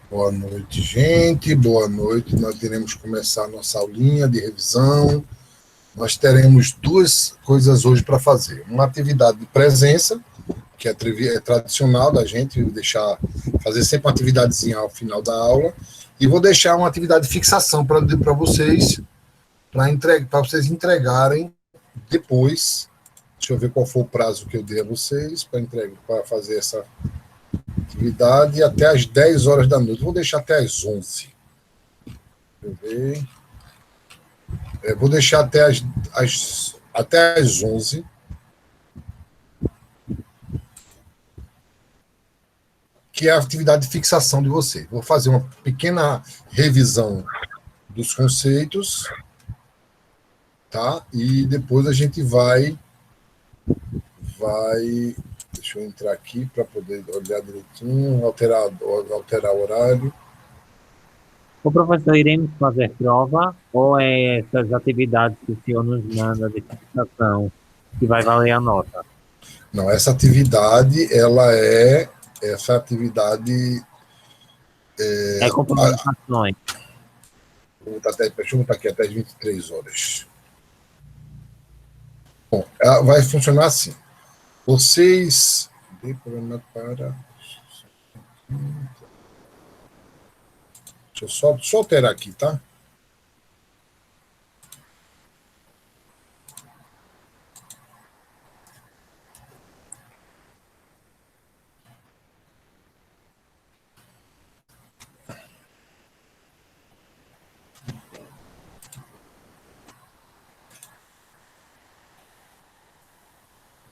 Boa noite, gente. Boa noite. Nós iremos começar a nossa aulinha de revisão. Nós teremos duas coisas hoje para fazer. Uma atividade de presença, que é tradicional da gente, fazer sempre uma atividadezinha ao final da aula. E vou deixar uma atividade de fixação para vocês, para vocês entregarem depois. Deixa eu ver qual foi o prazo que eu dei a vocês para fazer essa atividade até às 10 horas da noite. Vou deixar até às 11. Deixa eu ver. Vou deixar até às 11. Que é a atividade de fixação de você. Vou fazer uma pequena revisão dos conceitos, tá? E depois a gente vai deixa eu entrar aqui para poder olhar direitinho, alterar o horário. O professor, iremos fazer prova ou é essas atividades que o senhor nos manda de fixação que vai valer a nota? Não, essa atividade, É complementações. Deixa eu botar aqui até as 23 horas. Bom, vai funcionar assim. Vocês... Deixa eu só alterar aqui, tá?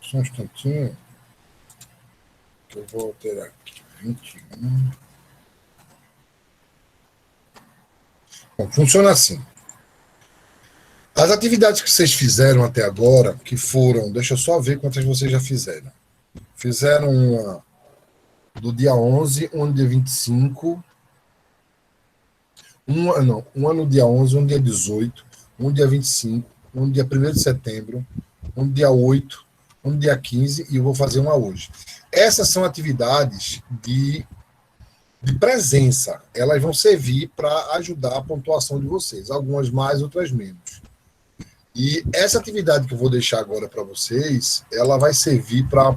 Só um instantinho. Que eu vou alterar aqui. 21. Bom, funciona assim. As atividades que vocês fizeram até agora, que foram... Deixa eu só ver quantas vocês já fizeram. Fizeram uma do dia 11, uma no dia 25... Uma no dia 11, um no dia 18, um no dia 25, um no dia 1º de setembro, um no dia 8, um no dia 15 e eu vou fazer uma hoje. Essas são atividades de presença. Elas vão servir para ajudar a pontuação de vocês. Algumas mais, outras menos. E essa atividade que eu vou deixar agora para vocês, ela vai servir para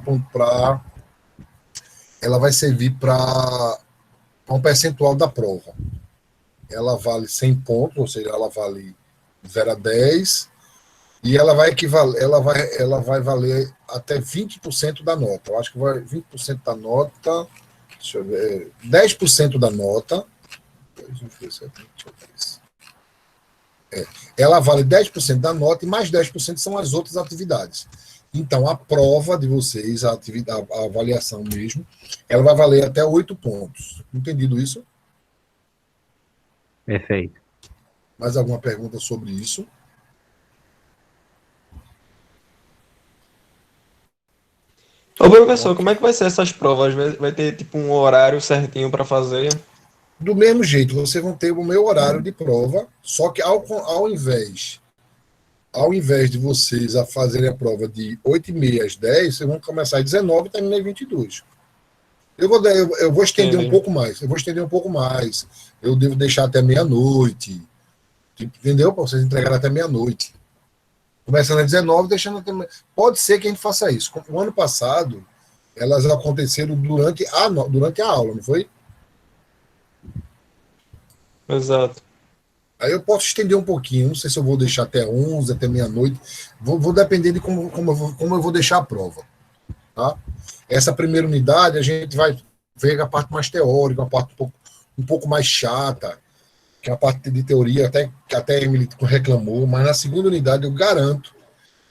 um percentual da prova. Ela vale 100 pontos, ou seja, ela vale 0 a 10, e ela vai valer até 20% da nota. Eu acho que vai 20% da nota, deixa eu ver, 10% da nota. Ela vale 10% da nota e mais 10% são as outras atividades. Então, a prova de vocês, a avaliação mesmo, ela vai valer até 8 pontos. Entendido isso? Perfeito. Mais alguma pergunta sobre isso? Ô, professor, como é que vai ser essas provas? Vai ter, tipo, um horário certinho para fazer? Do mesmo jeito, vocês vão ter o meu horário de prova, só que ao invés de vocês fazerem a prova de 8h30 às 10, vocês vão começar às 19 e terminar às 22. Eu vou estender um pouco mais. Eu devo deixar até meia-noite. Entendeu? Para vocês entregarem até meia-noite. Começando às 19, deixando até... Pode ser que a gente faça isso. O ano passado, elas aconteceram durante a aula, não foi? Exato. Aí eu posso estender um pouquinho. Não sei se eu vou deixar até 11, até meia-noite. Vou depender de como eu vou deixar a prova. Tá? Essa primeira unidade, a gente vai ver a parte mais teórica, a parte um pouco mais chata, que é a parte de teoria, que até a Emily reclamou, mas na segunda unidade eu garanto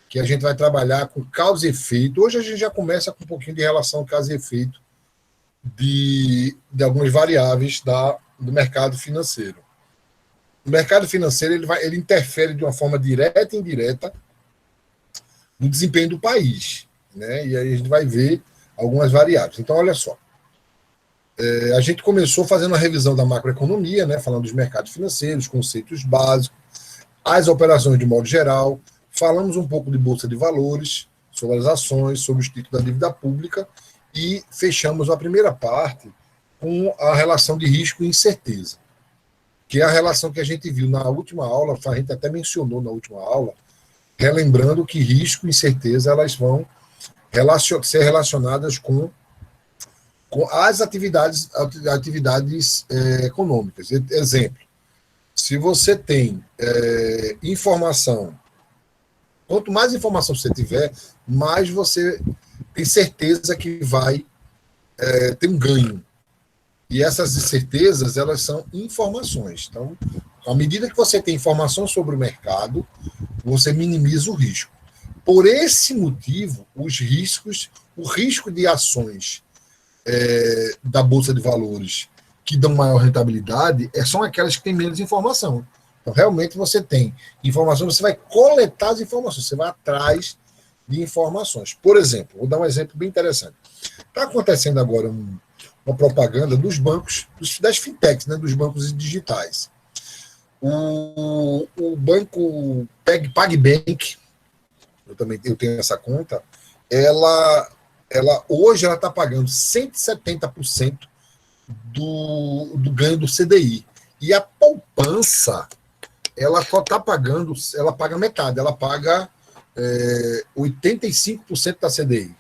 que a gente vai trabalhar com causa e efeito. Hoje a gente já começa com um pouquinho de relação causa e efeito de algumas variáveis do mercado financeiro. O mercado financeiro ele interfere de uma forma direta e indireta no desempenho do país, né? E aí a gente vai ver algumas variáveis. Então, olha só. A gente começou fazendo a revisão da macroeconomia, né, falando dos mercados financeiros, conceitos básicos, as operações de modo geral, falamos um pouco de bolsa de valores, sobre as ações, sobre os títulos da dívida pública, e fechamos a primeira parte com a relação de risco e incerteza, que é a relação que a gente viu na última aula, a gente até mencionou na última aula, relembrando que risco e incerteza elas vão ser relacionadas com as atividades econômicas. Exemplo, se você tem informação, quanto mais informação você tiver, mais você tem certeza que vai ter um ganho. E essas incertezas, elas são informações. Então, à medida que você tem informação sobre o mercado, você minimiza o risco. Por esse motivo, o risco de ações da Bolsa de Valores que dão maior rentabilidade são aquelas que têm menos informação. Então, realmente, você tem informação, você vai coletar as informações, você vai atrás de informações. Por exemplo, vou dar um exemplo bem interessante. Está acontecendo agora uma propaganda dos bancos, das fintechs, né, dos bancos digitais. O banco PagBank, eu tenho essa conta, hoje ela está pagando 170% do ganho do CDI. E a poupança, ela só está pagando, ela paga metade, ela paga 85% da CDI.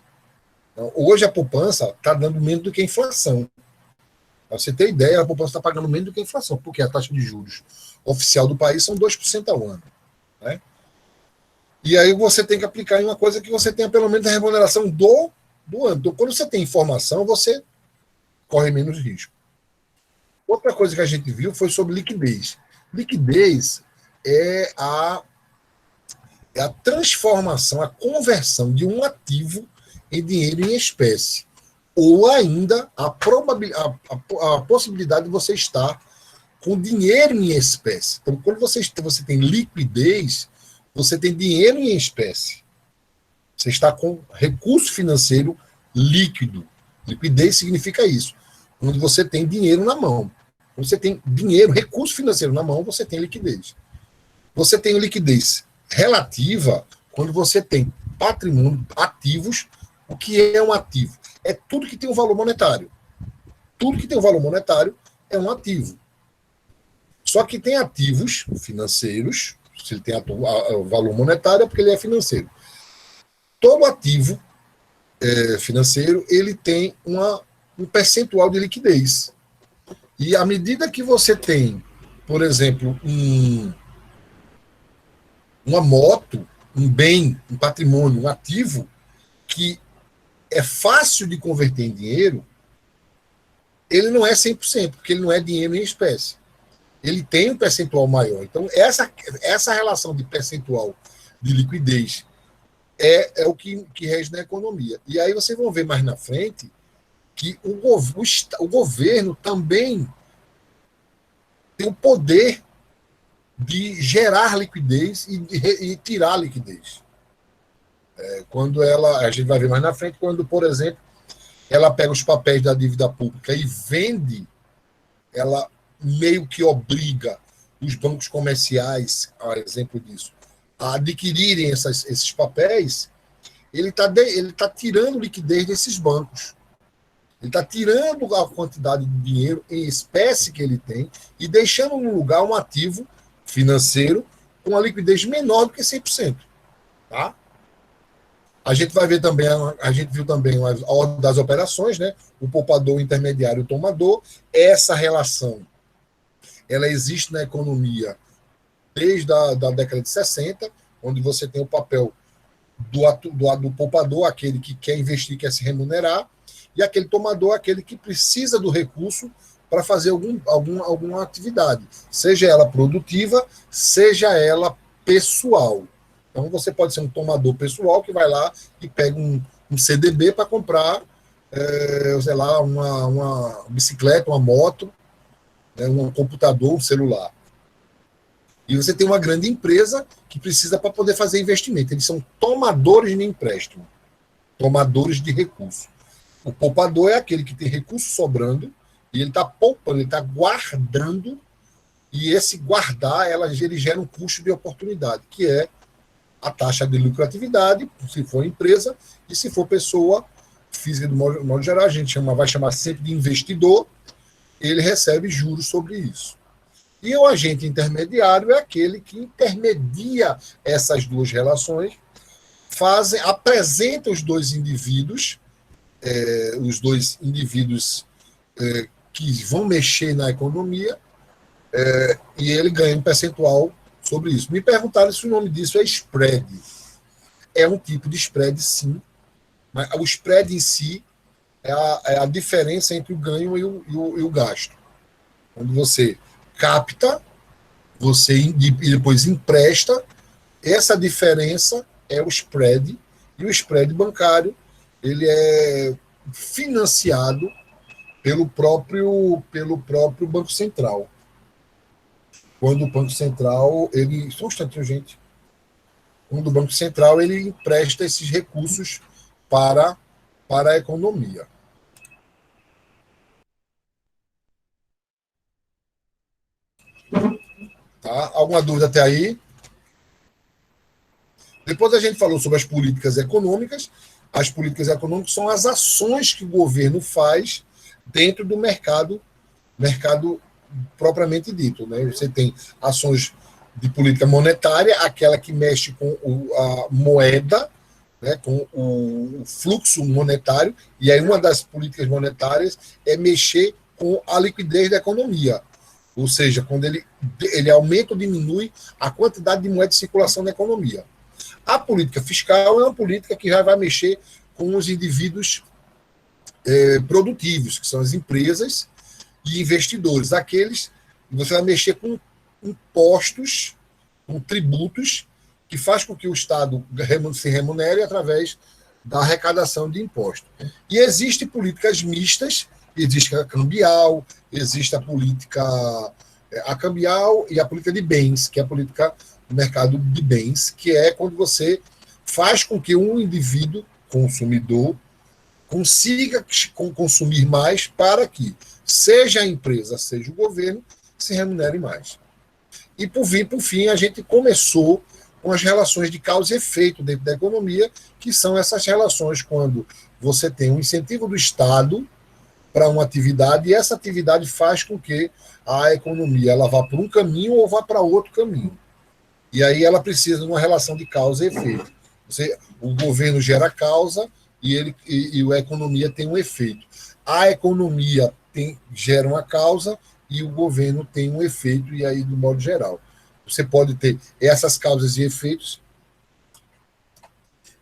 Então, hoje a poupança está dando menos do que a inflação. Para você ter ideia, a poupança está pagando menos do que a inflação, porque a taxa de juros oficial do país são 2% ao ano. Né? E aí você tem que aplicar em uma coisa que você tenha pelo menos a remuneração do ano. Então, quando você tem informação, você corre menos risco. Outra coisa que a gente viu foi sobre liquidez. Liquidez é a transformação, a conversão de um ativo em dinheiro em espécie. Ou ainda a possibilidade de você estar com dinheiro em espécie. Então, quando você tem liquidez, você tem dinheiro em espécie. Você está com recurso financeiro líquido. Liquidez significa isso. Quando você tem dinheiro na mão. Quando você tem dinheiro, recurso financeiro na mão, você tem liquidez. Você tem liquidez relativa quando você tem patrimônio, ativos. O que é um ativo? É tudo que tem um valor monetário. Tudo que tem um valor monetário é um ativo. Só que tem ativos financeiros, se ele tem o valor monetário, é porque ele é financeiro. Todo ativo financeiro, ele tem um percentual de liquidez. E à medida que você tem, por exemplo, uma moto, um bem, um patrimônio, um ativo, que é fácil de converter em dinheiro, ele não é 100%, porque ele não é dinheiro em espécie. Ele tem um percentual maior. Então, essa relação de percentual de liquidez é o que rege na economia. E aí vocês vão ver mais na frente que o governo também tem o poder de gerar liquidez e tirar liquidez. Quando a gente vai ver mais na frente, quando, por exemplo, ela pega os papéis da dívida pública e vende, ela meio que obriga os bancos comerciais, a exemplo disso, a adquirirem esses papéis. Ele tá tirando liquidez desses bancos. Ele está tirando a quantidade de dinheiro em espécie que ele tem e deixando no lugar um ativo financeiro com uma liquidez menor do que 100%. Tá? A gente vai ver também, a gente viu também a ordem das operações, né? O poupador, o intermediário, o tomador. Essa relação, ela existe na economia desde a década de 60, onde você tem o papel do poupador, aquele que quer investir, quer se remunerar, e aquele tomador, aquele que precisa do recurso para fazer alguma atividade, seja ela produtiva, seja ela pessoal. Então, você pode ser um tomador pessoal que vai lá e pega um CDB para comprar, sei lá, uma bicicleta, uma moto, um computador, um celular. E você tem uma grande empresa que precisa para poder fazer investimento. Eles são tomadores de empréstimo, tomadores de recurso. O poupador é aquele que tem recurso sobrando e ele está poupando, ele está guardando, e esse guardar, ele gera um custo de oportunidade, que é a taxa de lucratividade, se for empresa, e se for pessoa física, do modo geral, a gente vai chamar sempre de investidor, ele recebe juros sobre isso. E o agente intermediário é aquele que intermedia essas duas relações, apresenta os dois indivíduos, que vão mexer na economia, e ele ganha um percentual sobre isso. Me perguntaram se o nome disso é spread. É um tipo de spread, sim, mas o spread em si é a diferença entre o ganho e o gasto. Quando você capta, e depois empresta, essa diferença é o spread, e o spread bancário ele é financiado pelo próprio Banco Central. Quando o Banco Central, só um instantinho, gente. Quando o Banco Central ele empresta esses recursos para a economia. Tá? Alguma dúvida até aí? Depois a gente falou sobre as políticas econômicas. As políticas econômicas são as ações que o governo faz dentro do mercado propriamente dito. Né? Você tem ações de política monetária, aquela que mexe com a moeda, né, com o fluxo monetário, e aí uma das políticas monetárias é mexer com a liquidez da economia. Ou seja, quando ele aumenta ou diminui a quantidade de moeda de circulação na economia. A política fiscal é uma política que já vai mexer com os indivíduos produtivos, que são as empresas e investidores. Aqueles que você vai mexer com impostos, com tributos, que faz com que o Estado se remunere através da arrecadação de impostos. E existem políticas mistas, existe a cambial, existe a política cambial e a política de bens, que é a política do mercado de bens, que é quando você faz com que um indivíduo consumidor consiga consumir mais para que, seja a empresa, seja o governo, se remunere mais. E, por fim, a gente começou com as relações de causa e efeito dentro da economia, que são essas relações quando você tem um incentivo do Estado para uma atividade, e essa atividade faz com que a economia ela vá por um caminho ou vá para outro caminho. E aí ela precisa de uma relação de causa e efeito. O governo gera causa e a economia tem um efeito. A economia gera uma causa e o governo tem um efeito, e aí, do modo geral. Você pode ter essas causas e efeitos,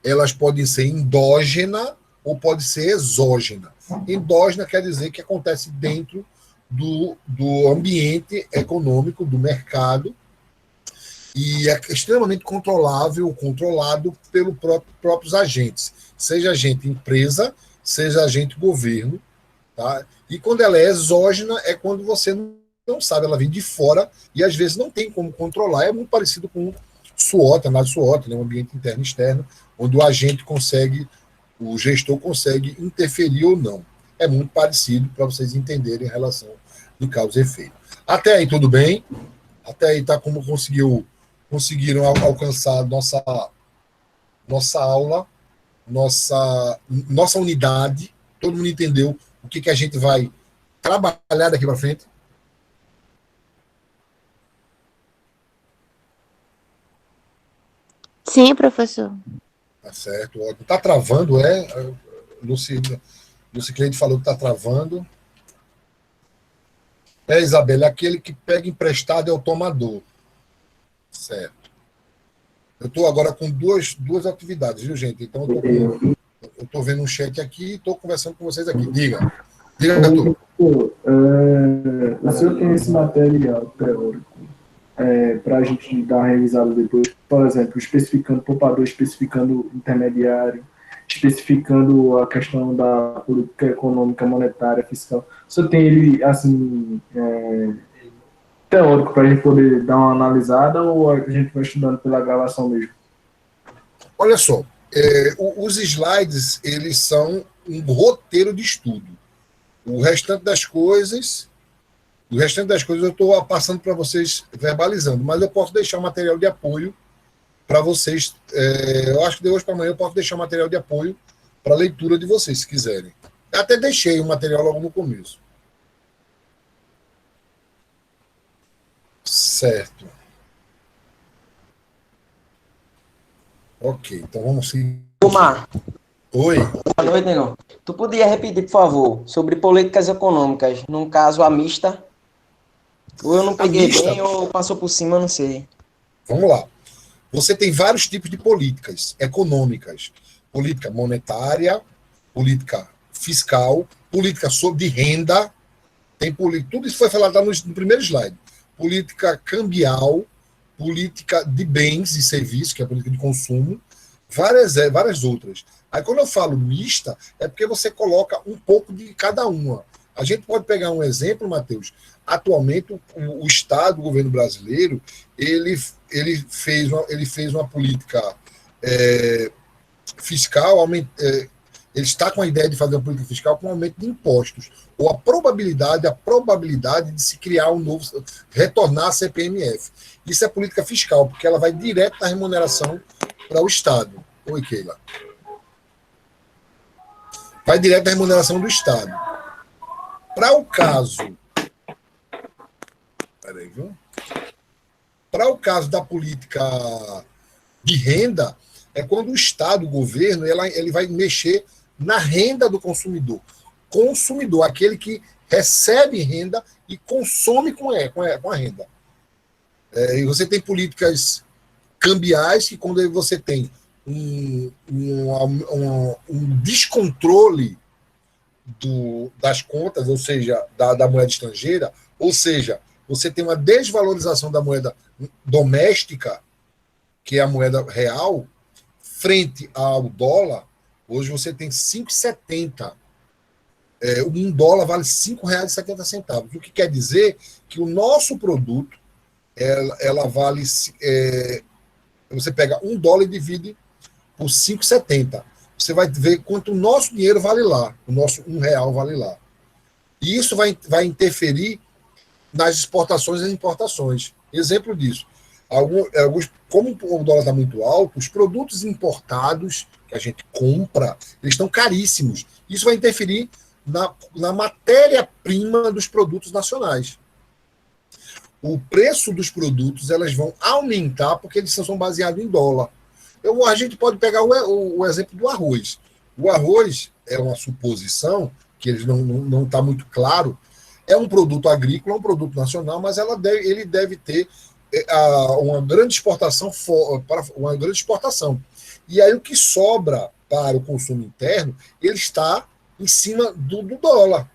elas podem ser endógena ou pode ser exógena. Endógena quer dizer que acontece dentro do ambiente econômico, do mercado, e é extremamente controlado pelos próprios agentes, seja agente empresa, seja agente governo. Tá? E quando ela é exógena, é quando você não sabe, ela vem de fora e às vezes não tem como controlar. É muito parecido com SWOT, análise SWOT, né? Um ambiente interno e externo, onde o gestor consegue interferir ou não. É muito parecido para vocês entenderem a relação de causa e efeito. Até aí tudo bem? Até aí tá como conseguiram alcançar nossa aula, nossa unidade. Todo mundo entendeu o que a gente vai trabalhar daqui para frente? Sim, professor. Tá certo, ótimo. Tá travando, Lucicleide falou que tá travando. Isabela, aquele que pega emprestado é o tomador. Certo. Eu estou agora com duas atividades, viu, gente? Então, eu estou vendo um chat aqui e estou conversando com vocês aqui. Diga, Arthur. O senhor tem esse material teórico para a gente dar uma revisada depois, por exemplo, especificando poupador, especificando intermediário, especificando a questão da política econômica, monetária, fiscal. O senhor tem ele, assim, teórico para a gente poder dar uma analisada, ou a gente vai estudando pela gravação mesmo? Olha só, os slides, eles são um roteiro de estudo. O restante das coisas eu estou passando para vocês, verbalizando, mas eu posso deixar o material de apoio para vocês. Eu acho que de hoje para amanhã eu posso deixar o material de apoio para a leitura de vocês, se quiserem. Eu até deixei o material logo no começo. Certo. Ok, então vamos seguir. Omar, Oi. boa noite, Negão. Tu podia repetir, por favor, sobre políticas econômicas, no caso a mista? Ou eu não peguei mista? bem ou passou por cima, não sei. Vamos lá. Você tem vários tipos de políticas econômicas. Política monetária, política fiscal, política de renda, tudo isso foi falado lá no primeiro slide. Política cambial, política de bens e serviços, que é a política de consumo, várias outras. Aí quando eu falo mista, é porque você coloca um pouco de cada uma. A gente pode pegar um exemplo, Matheus. Atualmente, o Estado, o governo brasileiro, ele fez uma política fiscal, ele está com a ideia de fazer uma política fiscal com aumento de impostos, ou a probabilidade de se criar um novo, retornar a CPMF. Isso é política fiscal, porque ela vai direto da remuneração para o Estado. Oi, Keila. Vai direto da remuneração do Estado. Para o caso... Peraí, viu? Para o caso da política de renda, é quando o Estado, o governo, ele vai mexer na renda do consumidor. Consumidor, aquele que recebe renda e consome com a renda. E você tem políticas cambiais, que quando você tem um descontrole das contas, ou seja, da moeda estrangeira, ou seja, você tem uma desvalorização da moeda doméstica, que é a moeda real, frente ao dólar. Hoje você tem 5,70. Um dólar vale R$ 5,70. O que quer dizer que o nosso produto, ela vale... você pega $1 e divide por 5,70. Você vai ver quanto o nosso dinheiro vale lá. O nosso R$1 vale lá. E isso vai interferir nas exportações e importações. Exemplo disso. Como o dólar está muito alto, os produtos importados que a gente compra, eles estão caríssimos. Isso vai interferir na matéria-prima dos produtos nacionais. O preço dos produtos, elas vão aumentar porque eles são baseados em dólar. A gente pode pegar o exemplo do arroz. O arroz é uma suposição, que ele não está muito claro. É um produto agrícola, é um produto nacional, mas ele deve ter uma grande exportação. E aí o que sobra para o consumo interno, ele está em cima do dólar.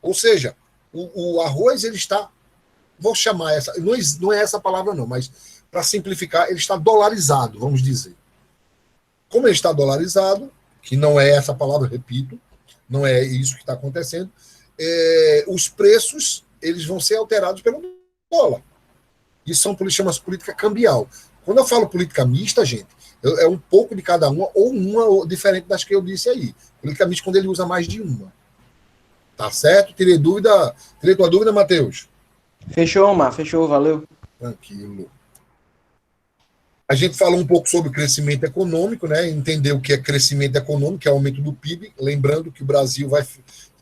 Ou seja, o arroz, ele está, vou chamar essa, não é essa a palavra não, mas para simplificar, ele está dolarizado, vamos dizer. Como ele está dolarizado, que não é essa palavra, repito, não é isso que está acontecendo, os preços, eles vão ser alterados pelo dólar. Isso chama-se política cambial. Quando eu falo política mista, gente, é um pouco de cada uma, ou uma diferente das que eu disse aí. Política mista quando ele usa mais de uma. Tá certo? Tirei tua dúvida, Matheus? Fechou, Omar. Fechou, valeu. Tranquilo. A gente falou um pouco sobre crescimento econômico, né? Entender o que é crescimento econômico, que é aumento do PIB. Lembrando que o Brasil vai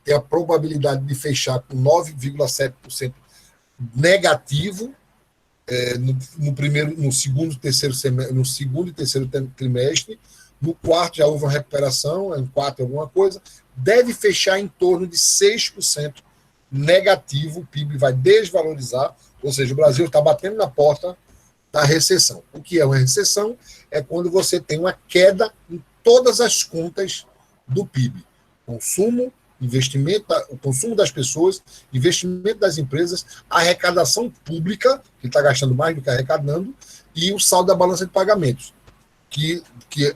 ter a probabilidade de fechar com 9,7% negativo no segundo e terceiro trimestre. No quarto já houve uma recuperação, em quarto alguma coisa. Deve fechar em torno de 6% negativo. O PIB vai desvalorizar, ou seja, o Brasil está batendo na porta da recessão. O que é uma recessão? É quando você tem uma queda em todas as contas do PIB. Consumo, investimento, o consumo das pessoas, investimento das empresas, arrecadação pública, que está gastando mais do que arrecadando, e o saldo da balança de pagamentos, que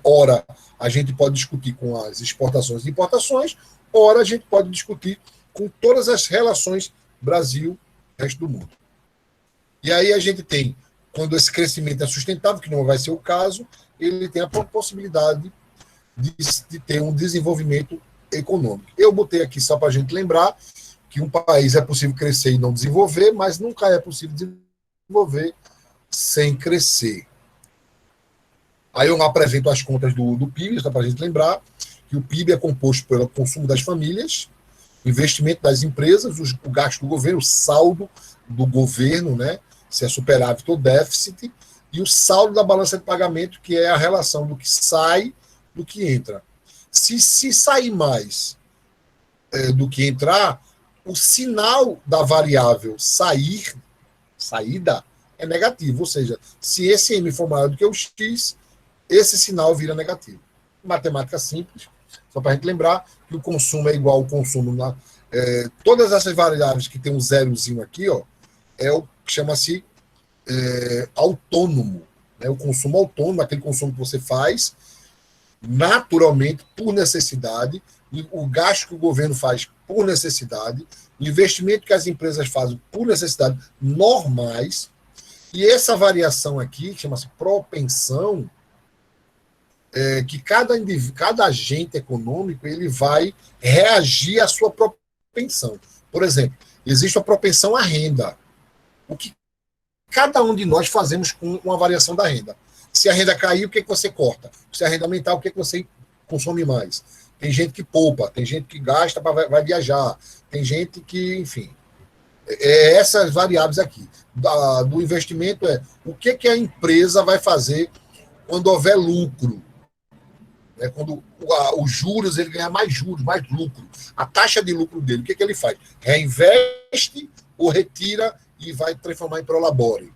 ora a gente pode discutir com as exportações e importações, ora a gente pode discutir com todas as relações Brasil-resto do mundo. E aí a gente tem, quando esse crescimento é sustentável, que não vai ser o caso, ele tem a possibilidade de ter um desenvolvimento econômico. Eu botei aqui só para a gente lembrar que um país é possível crescer e não desenvolver, mas nunca é possível desenvolver sem crescer. Aí eu apresento as contas do PIB, só para a gente lembrar que o PIB é composto pelo consumo das famílias, investimento das empresas, o gasto do governo, o saldo do governo, né? se é superávit ou déficit, e o saldo da balança de pagamento, que é a relação do que sai do que entra. Se sair mais do que entrar, o sinal da variável saída, é negativo. Ou seja, se esse M for maior do que o X, esse sinal vira negativo. Matemática simples, só para a gente lembrar que o consumo é igual ao consumo todas essas variáveis que tem um zerozinho aqui, ó, é o que chama-se autônomo, né? O consumo autônomo, aquele consumo que você faz naturalmente, por necessidade, o gasto que o governo faz por necessidade, o investimento que as empresas fazem por necessidade normais, e essa variação aqui, que chama-se propensão, que cada agente econômico ele vai reagir à sua propensão. Por exemplo, existe a propensão à renda. O que cada um de nós fazemos com uma variação da renda. Se a renda cair, o que você corta? Se a renda aumentar, o que você consome mais? Tem gente que poupa, tem gente que gasta, vai viajar, tem gente que, enfim. Essas variáveis aqui. Do investimento o que a empresa vai fazer quando houver lucro. Quando os juros, ele ganha mais juros, mais lucro. A taxa de lucro dele, o que ele faz? Reinveste ou retira e vai transformar em prolabore.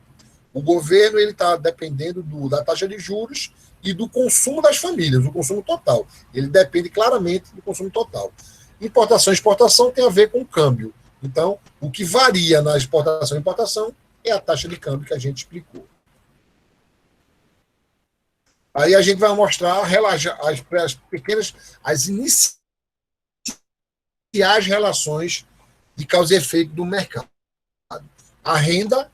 O governo está dependendo da taxa de juros e do consumo das famílias, do consumo total. Ele depende claramente do consumo total. Importação e exportação tem a ver com o câmbio. Então, o que varia na exportação e importação é a taxa de câmbio que a gente explicou. Aí a gente vai mostrar as pequenas, as iniciais relações de causa e efeito do mercado. A renda,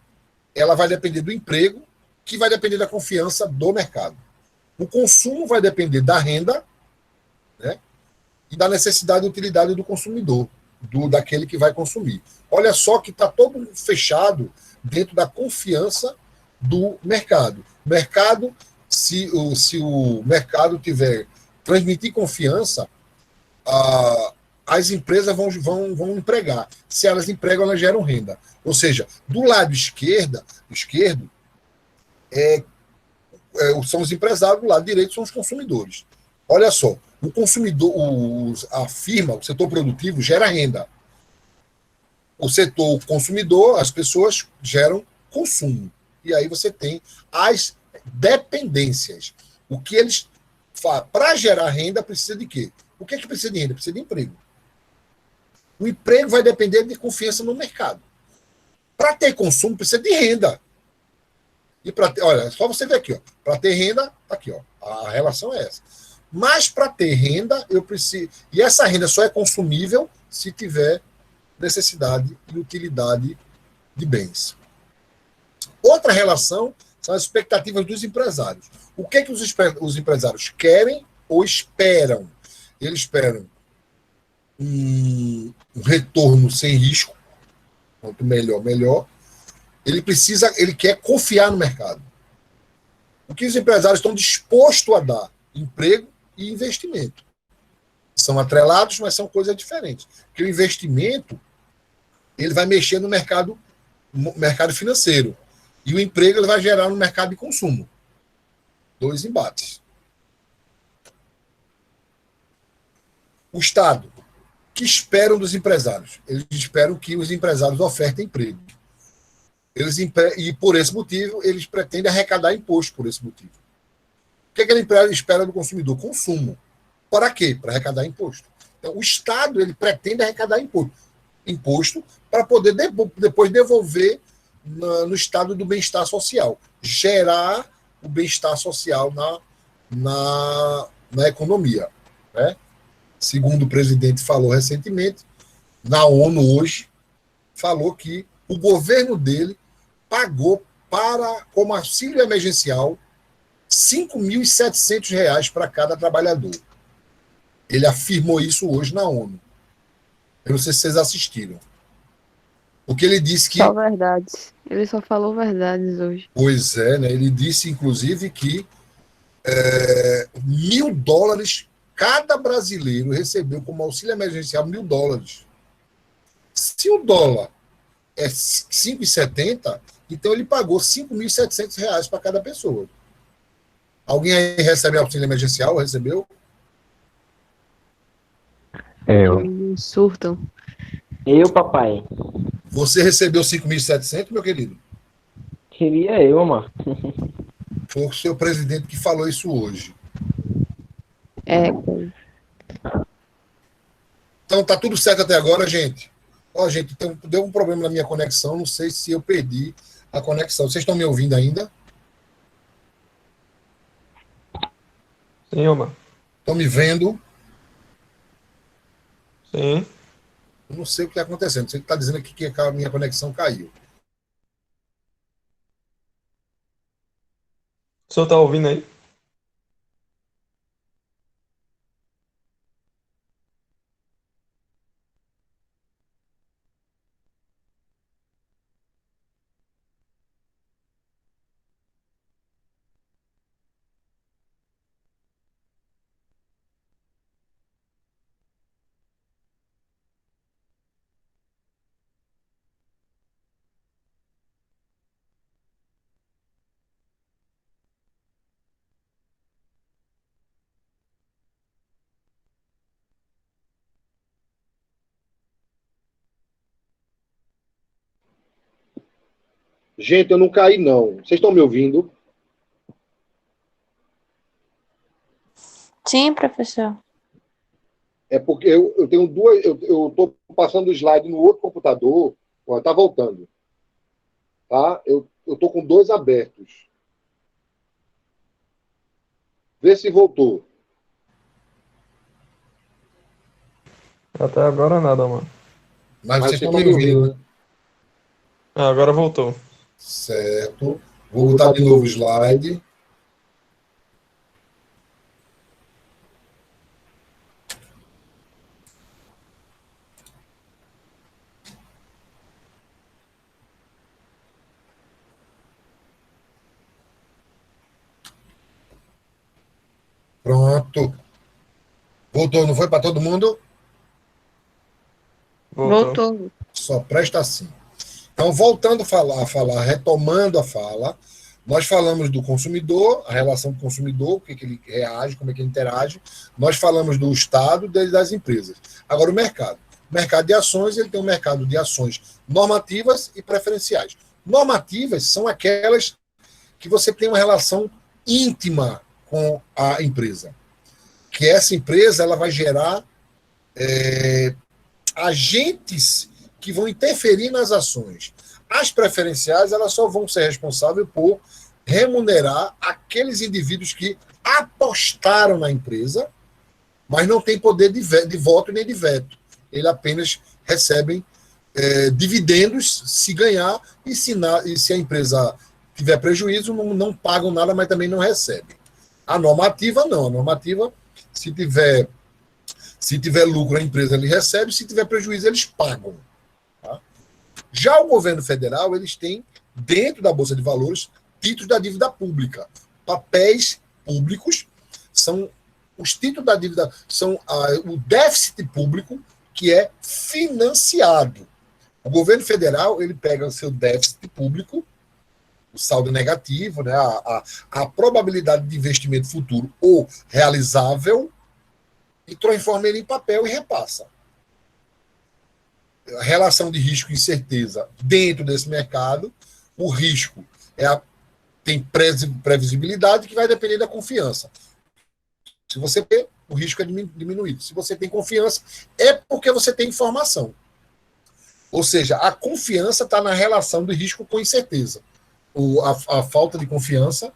ela vai depender do emprego, que vai depender da confiança do mercado. O consumo vai depender da renda, né, e da necessidade e utilidade do consumidor, daquele que vai consumir. Olha só que está todo fechado dentro da confiança do mercado. Mercado, se o mercado transmitir confiança, as empresas vão empregar. Se elas empregam, elas geram renda. Ou seja, do lado esquerdo são os empresários, do lado direito são os consumidores. Olha só, o consumidor, a firma, o setor produtivo gera renda. O setor consumidor, as pessoas geram consumo. E aí você tem as dependências. O que eles fazem? Para gerar renda, precisa de quê? O que precisa de renda? Precisa de emprego. O emprego vai depender de confiança no mercado. Para ter consumo, precisa de renda. E olha, só você ver aqui, ó. Para ter renda, tá aqui, ó. A relação é essa. Mas para ter renda, eu preciso. E essa renda só é consumível se tiver necessidade e utilidade de bens. Outra relação são as expectativas dos empresários. O que os empresários querem ou esperam? Eles esperam um retorno sem risco, quanto melhor, melhor. Ele quer confiar no mercado. O que os empresários estão dispostos a dar? Emprego e investimento. São atrelados, mas são coisas diferentes. Porque o investimento, ele vai mexer no mercado financeiro. E o emprego ele vai gerar no mercado de consumo. Dois embates. O Estado, que esperam dos empresários? Eles esperam que os empresários ofertem emprego. E por esse motivo, eles pretendem arrecadar imposto por esse motivo. O que ele espera do consumidor? Consumo. Para quê? Para arrecadar imposto. Então, o Estado ele pretende arrecadar imposto para poder depois devolver no estado do bem-estar social. Gerar o bem-estar social na economia. Né? Segundo o presidente falou recentemente, na ONU hoje, falou que o governo dele pagou como auxílio emergencial R$ 5.700 para cada trabalhador. Ele afirmou isso hoje na ONU. Eu não sei se vocês assistiram. Porque ele disse que... Só verdades. Ele só falou verdades hoje. Pois é, né? Ele disse, inclusive, que $1.000, cada brasileiro recebeu como auxílio emergencial $1.000. Se o dólar é 5,70, Então, ele pagou R$ 5.700 para cada pessoa. Alguém aí recebe auxílio emergencial? Recebeu? Eles surtam. Eu, papai. Você recebeu 5.700, meu querido? Queria eu, mano. Foi o seu presidente que falou isso hoje. É, Então, tá tudo certo até agora, gente? Ó, gente, deu um problema na minha conexão. Não sei se eu perdi a conexão. Vocês estão me ouvindo ainda? Sim, Omar. Estão me vendo? Sim. Eu não sei o que está acontecendo. Você está dizendo aqui que a minha conexão caiu. O senhor tá ouvindo aí? Gente, eu não caí, não. Vocês estão me ouvindo? Sim, professor. É porque eu tenho duas. Eu estou passando o slide no outro computador. Ó, tá voltando. Tá? Eu estou com dois abertos. Vê se voltou. Até agora nada, mano. Mas vocês estão me ouvindo, né? Ah, agora voltou. Certo. Vou botar de novo o slide. Pronto. Voltou, não foi para todo mundo? voltou. Só presta assim. Então, voltando a falar, retomando a fala, nós falamos do consumidor, a relação do consumidor, o que ele reage, como é que ele interage. Nós falamos do Estado e das empresas. Agora, o mercado. O mercado de ações, ele tem um mercado de ações normativas e preferenciais. Normativas são aquelas que você tem uma relação íntima com a empresa. Que essa empresa ela vai gerar agentes que vão interferir nas ações. As preferenciais elas só vão ser responsáveis por remunerar aqueles indivíduos que apostaram na empresa, mas não têm poder de voto nem de veto. Eles apenas recebem dividendos se ganhar e se a empresa tiver prejuízo, não pagam nada, mas também não recebem. A normativa não. A normativa, se tiver lucro, a empresa lhe recebe, se tiver prejuízo, eles pagam. Tá? Já o governo federal, eles têm, dentro da Bolsa de Valores, títulos da dívida pública. Papéis públicos são os títulos da dívida, são o déficit público que é financiado. O governo federal, ele pega o seu déficit público, o saldo negativo, né, a probabilidade de investimento futuro ou realizável, e transforma ele em papel e repassa. A relação de risco e incerteza dentro desse mercado, o risco tem previsibilidade que vai depender da confiança. Se você tem, o risco é diminuído. Se você tem confiança, é porque você tem informação. Ou seja, a confiança está na relação do risco com incerteza. A falta de confiança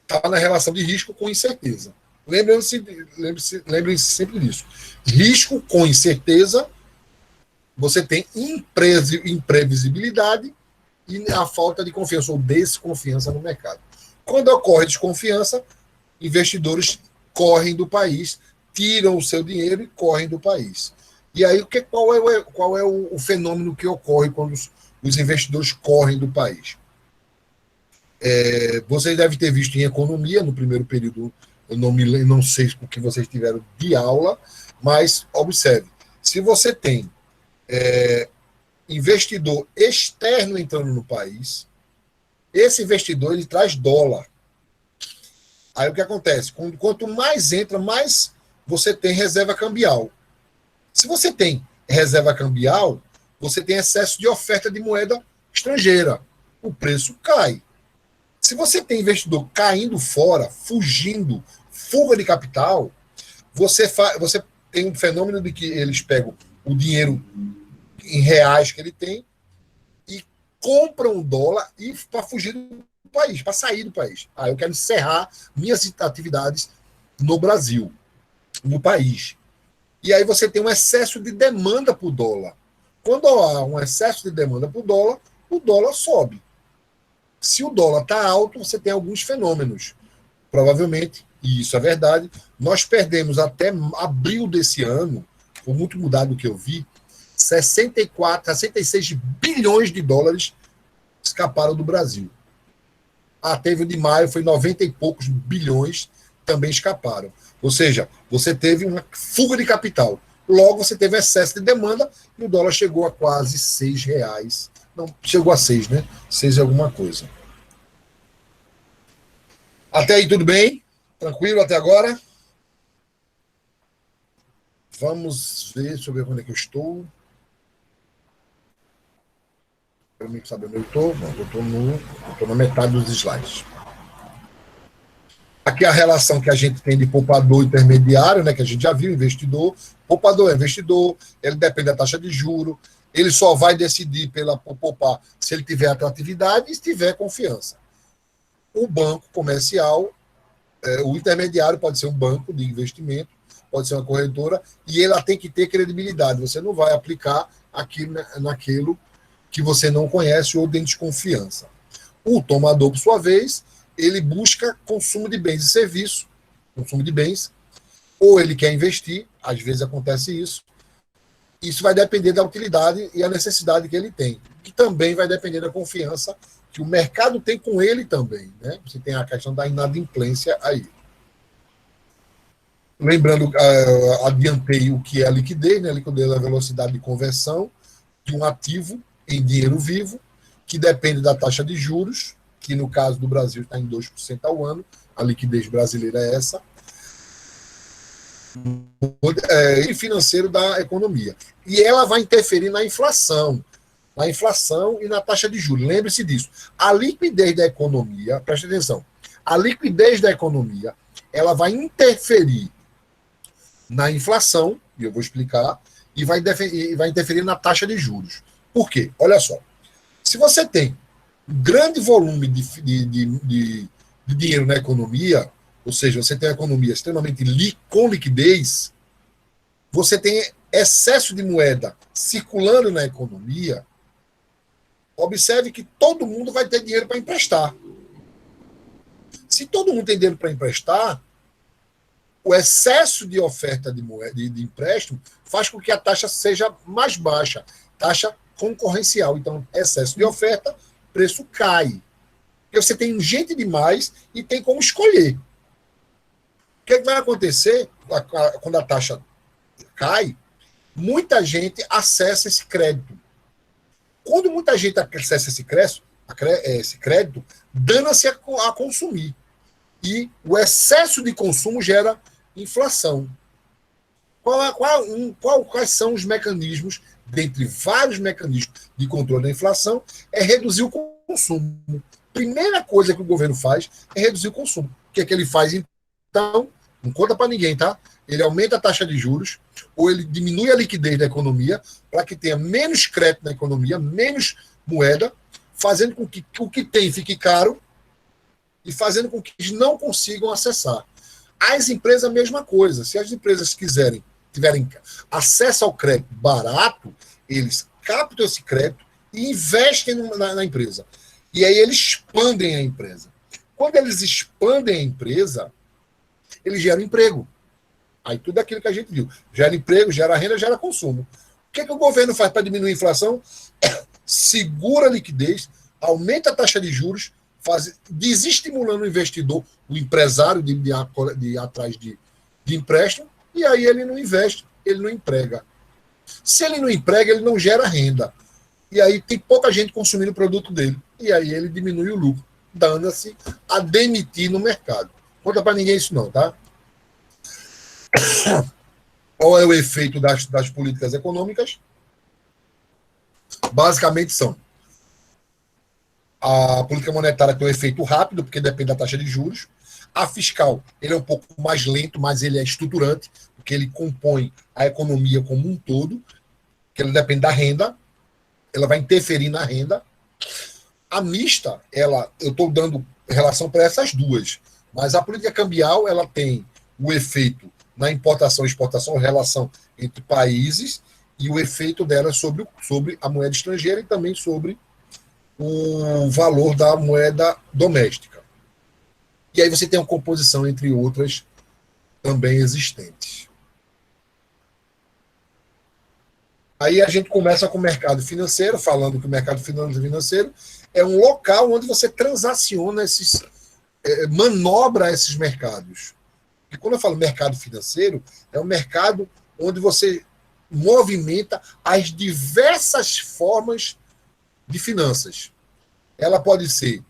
está na relação de risco com incerteza. Lembrem-se sempre disso. Risco com incerteza, você tem imprevisibilidade e a falta de confiança ou desconfiança no mercado. Quando ocorre desconfiança, investidores correm do país, tiram o seu dinheiro e correm do país. E aí, qual é o fenômeno que ocorre quando os investidores correm do país? Vocês devem ter visto em economia, no primeiro período, eu não sei o que vocês tiveram de aula, mas observe, se você tem investidor externo entrando no país, Esse investidor, ele traz dólar. Aí o que acontece? Quanto mais entra, mais você tem reserva cambial. Se você tem reserva cambial, você tem excesso de oferta de moeda estrangeira. O preço cai. Se você tem investidor caindo fora, fugindo, fuga de capital, você tem um fenômeno de que eles pegam o dinheiro em reais que ele tem e compram dólar para fugir do país, para sair do país. Eu quero encerrar minhas atividades no Brasil, no país. E aí você tem um excesso de demanda por dólar. Quando há um excesso de demanda por dólar, o dólar sobe. Se o dólar está alto, você tem alguns fenômenos. Provavelmente, e isso é verdade, nós perdemos até abril desse ano, foi muito mudado do que eu vi, 66 bilhões de dólares escaparam do Brasil. Teve o de maio, foi 90 e poucos bilhões, também escaparam. Ou seja, você teve uma fuga de capital. Logo, você teve excesso de demanda e o dólar chegou a quase R$6. Não, chegou a 6, né? 6 é alguma coisa. Até aí tudo bem? Tranquilo até agora? Vamos ver, deixa eu ver onde é que eu estou. Para mim saber onde eu estou. Não, eu estou na metade dos slides. Aqui a relação que a gente tem de poupador intermediário, né, que a gente já viu, investidor. Poupador é investidor, ele depende da taxa de juro, ele só vai decidir por poupar se ele tiver atratividade e se tiver confiança. O banco comercial, o intermediário pode ser um banco de investimento, pode ser uma corretora, e ela tem que ter credibilidade. Você não vai aplicar naquilo que você não conhece ou tem desconfiança. O tomador, por sua vez, ele busca consumo de bens e serviços, consumo de bens, ou ele quer investir, às vezes acontece isso. Isso vai depender da utilidade e a necessidade que ele tem, que também vai depender da confiança que o mercado tem com ele também, né? Você tem a questão da inadimplência aí. Lembrando, adiantei o que é a liquidez, né? A liquidez é a velocidade de conversão de um ativo em dinheiro vivo, que depende da taxa de juros, que no caso do Brasil está em 2% ao ano, a liquidez brasileira é essa, e financeiro da economia. E ela vai interferir na inflação e na taxa de juros. Lembre-se disso. A liquidez da economia, preste atenção, a liquidez da economia, ela vai interferir na inflação, e eu vou explicar, e vai interferir na taxa de juros. Por quê? Olha só, se você tem um grande volume de dinheiro na economia, ou seja, você tem uma economia extremamente com liquidez, você tem excesso de moeda circulando na economia, observe que todo mundo vai ter dinheiro para emprestar. Se todo mundo tem dinheiro para emprestar, o excesso de oferta de moeda de empréstimo faz com que a taxa seja mais baixa, taxa concorrencial. Então, excesso de oferta, preço cai. Porque você tem gente demais e tem como escolher. O que vai acontecer quando a taxa cai? Muita gente acessa esse crédito. Quando muita gente acessa esse crédito, dana-se a consumir. E o excesso de consumo gera inflação. Quais são os mecanismos, dentre vários mecanismos de controle da inflação, é reduzir o consumo. Primeira coisa que o governo faz é reduzir o consumo. O que é que ele faz, então? Não conta para ninguém, tá? Ele aumenta a taxa de juros, ou ele diminui a liquidez da economia, para que tenha menos crédito na economia, menos moeda, fazendo com que o que tem fique caro e fazendo com que eles não consigam acessar. As empresas, a mesma coisa. Se as empresas tiverem acesso ao crédito barato, eles captam esse crédito e investem na empresa. E aí eles expandem a empresa. Quando eles expandem a empresa, eles geram emprego. Aí tudo aquilo que a gente viu. Gera emprego, gera renda, gera consumo. O que o governo faz para diminuir a inflação? Segura a liquidez, aumenta a taxa de juros, desestimulando o investidor, o empresário de ir atrás de empréstimo, e aí ele não investe, ele não emprega. Se ele não emprega, ele não gera renda. E aí tem pouca gente consumindo o produto dele. e aí ele diminui o lucro, dando-se a demitir no mercado. Conta para ninguém isso não, tá? Qual é o efeito das políticas econômicas? Basicamente são: a política monetária tem um efeito rápido, porque depende da taxa de juros. A fiscal, ele é um pouco mais lento, mas ele é estruturante, porque ele compõe a economia como um todo, que ele depende da renda, ela vai interferir na renda. A mista, eu estou dando relação para essas duas, mas a política cambial, ela tem o efeito na importação e exportação, relação entre países, e o efeito dela sobre a moeda estrangeira e também sobre o valor da moeda doméstica. E aí você tem uma composição entre outras também existentes. Aí a gente começa com o mercado financeiro, falando que o mercado financeiro é um local onde você transaciona manobra esses mercados. E quando eu falo mercado financeiro, é um mercado onde você movimenta as diversas formas de finanças. Ela pode ser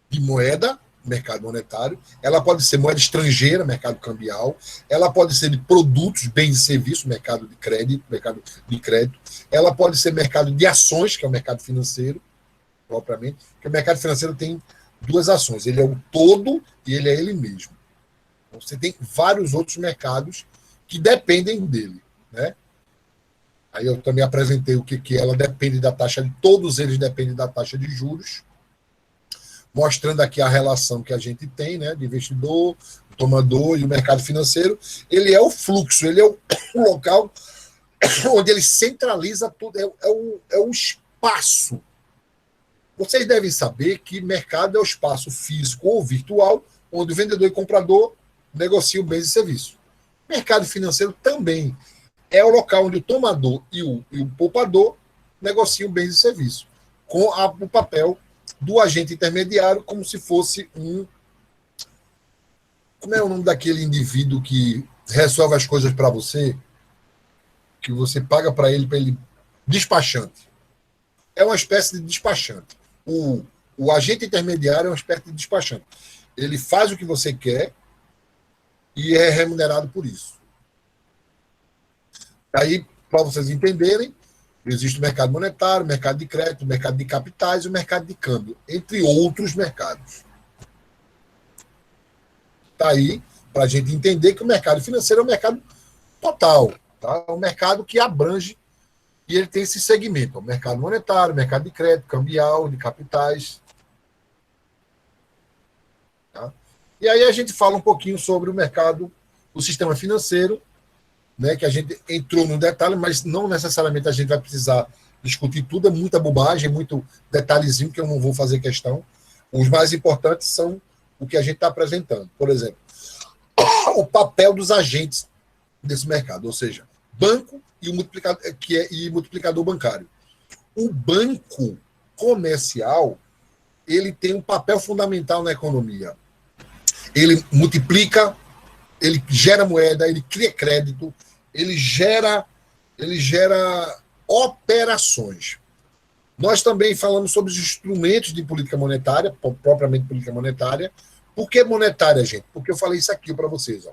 de moeda, mercado monetário, ela pode ser moeda estrangeira, mercado cambial, ela pode ser de produtos, bens e serviços, mercado de crédito, ela pode ser mercado de ações, que é o mercado financeiro, propriamente, porque o mercado financeiro tem duas ações, ele é o todo e ele é ele mesmo. Então, você tem vários outros mercados que dependem dele, né? Aí eu também apresentei o que ela depende da taxa, todos eles dependem da taxa de juros, mostrando aqui a relação que a gente tem, né, de investidor, tomador e o mercado financeiro. Ele é o fluxo, ele é o local onde ele centraliza tudo, é o espaço. Vocês devem saber que mercado é o espaço físico ou virtual, onde o vendedor e comprador negociam bens e serviços. Mercado financeiro também é o local onde o tomador e o poupador negociam bens e serviços, com o papel do agente intermediário, como se fosse como é o nome daquele indivíduo que resolve as coisas para você, que você paga para ele despachante. É uma espécie de despachante. O agente intermediário é uma espécie de despachante. Ele faz o que você quer e é remunerado por isso. Aí, para vocês entenderem, existe o mercado monetário, o mercado de crédito, o mercado de capitais e o mercado de câmbio, entre outros mercados. Está aí para a gente entender que o mercado financeiro é um mercado total, tá? É um mercado que abrange e ele tem esse segmento: o mercado monetário, o mercado de crédito, cambial, de capitais. Tá? E aí a gente fala um pouquinho sobre o mercado, o sistema financeiro, né, que a gente entrou no detalhe, mas não necessariamente a gente vai precisar discutir tudo, é muita bobagem, muito detalhezinho que eu não vou fazer questão. Os mais importantes são o que a gente está apresentando. Por exemplo, o papel dos agentes desse mercado, ou seja, banco e o multiplicador bancário. O banco comercial, ele tem um papel fundamental na economia. Ele multiplica, ele gera moeda, ele cria crédito, ele gera operações. Nós também falamos sobre os instrumentos de política monetária, propriamente política monetária. Por que monetária, gente? Porque eu falei isso aqui para vocês. Ó.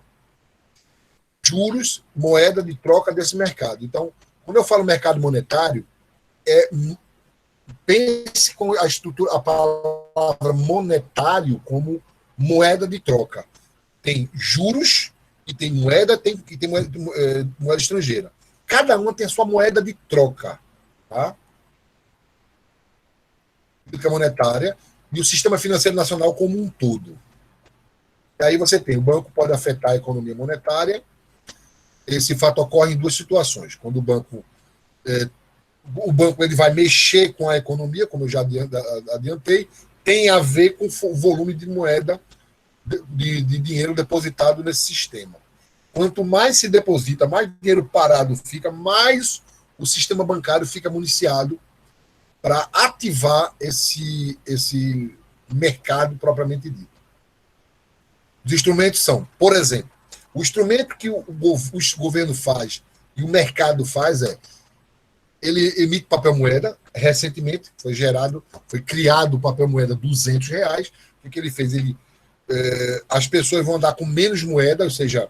Juros, moeda de troca desse mercado. Então, quando eu falo mercado monetário, pense com a palavra monetário como moeda de troca. Tem juros e tem moeda, tem moeda estrangeira. Cada uma tem a sua moeda de troca. Tá? Política monetária e o sistema financeiro nacional como um todo. E aí você tem, o banco pode afetar a economia monetária. Esse fato ocorre em duas situações. Quando o banco ele vai mexer com a economia, como eu já adiantei, tem a ver com o volume de moeda de dinheiro depositado nesse sistema. Quanto mais se deposita, mais dinheiro parado fica, mais o sistema bancário fica municiado para ativar esse mercado propriamente dito. Os instrumentos são, por exemplo, o instrumento que o governo faz e o mercado faz ele emite papel moeda. Recentemente foi criado o papel moeda R$ 200. O que ele fez? As pessoas vão andar com menos moeda, ou seja,